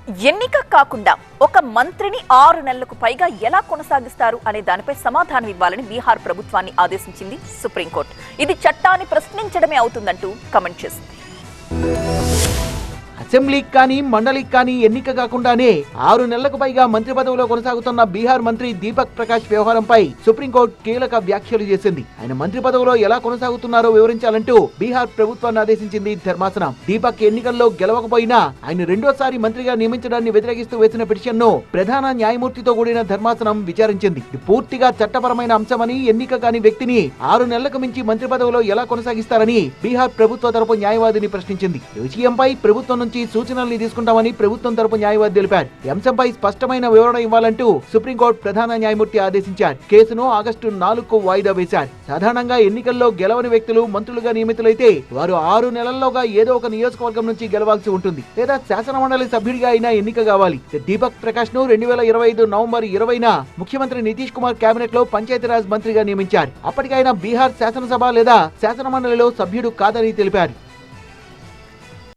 ఎన్నిక కాకుండా ఒక మంత్రిని 6 నెలలకు పైగా ఎలా కొనసాగిస్తారు అనే దానిపై సమాధానం ఇవ్వాలని బీహార్ ప్రభుత్వాన్ని ఆదేశించింది సుప్రీంకోర్టు. ఇది చట్టాన్ని ప్రశ్నించడమే అవుతుందంటూ కామెంట్ చేసింది. అసెంబ్లీకి కానీ మండలికి కానీ ఎన్నిక కాకుండానే 6 నెలలకు పైగా మంత్రి పదవిలో కొనసాగుతున్న బీహార్ మంత్రి దీపక్ ప్రకాష్ వ్యవహారంపై సుప్రీంకోర్టు కీలక వ్యాఖ్యలు చేసింది. ఆయన మంత్రి పదవిలో ఎలా కొనసాగుతున్నారో వివరించాలంటూ బీహార్ ప్రభుత్వాన్ని ఆదేశించింది ధర్మాసనం. దీపక్ ఎన్నికల్లో గెలవకపోయినా ఆయన రెండోసారి మంత్రిగా నియమించడాన్ని వ్యతిరేకిస్తూ వేసిన పిటిషన్ ను ప్రధాన న్యాయమూర్తితో కూడిన ధర్మాసనం విచారించింది. ఇది పూర్తిగా చట్టపరమైన అంశమని, ఎన్నిక కాని వ్యక్తిని 6 నెలలకు మించి మంత్రి పదవిలో ఎలా కొనసాగిస్తారని బీహార్ ప్రభుత్వ తరపు న్యాయవాదిని ప్రశ్నించింది. ఈ విషయంపై ప్రభుత్వం నుంచి సూచనల్ని తీసుకుంటామని ప్రభుత్వం తరపు న్యాయవాది తెలిపారు. ఈ అంశంపై స్పష్టమైన వివరణ ఇవ్వాలంటూ సుప్రీంకోర్టు ప్రధాన న్యాయమూర్తి ఆదేశించారు. కేసును ఆగస్టు 4కు వాయిదా వేశారు. సాధారణంగా ఎన్నికల్లో గెలవని వ్యక్తులు మంత్రులుగా నియమితులైతే వారు 6 నెలల్లోగా ఏదో ఒక నియోజకవర్గం నుంచి గెలవాల్సి ఉంటుంది, లేదా శాసనమండలి సభ్యుడిగా అయినా ఎన్నిక కావాలి. దీపక్ ప్రకాష్ ను 2025 నవంబర్ 20న ముఖ్యమంత్రి నితీష్ కుమార్ కేబినెట్ లో పంచాయతీరాజ్ మంత్రిగా నియమించారు. అప్పటికైనా బీహార్ శాసనసభ లేదా శాసనమండలిలో సభ్యుడు కాదని తెలిపారు.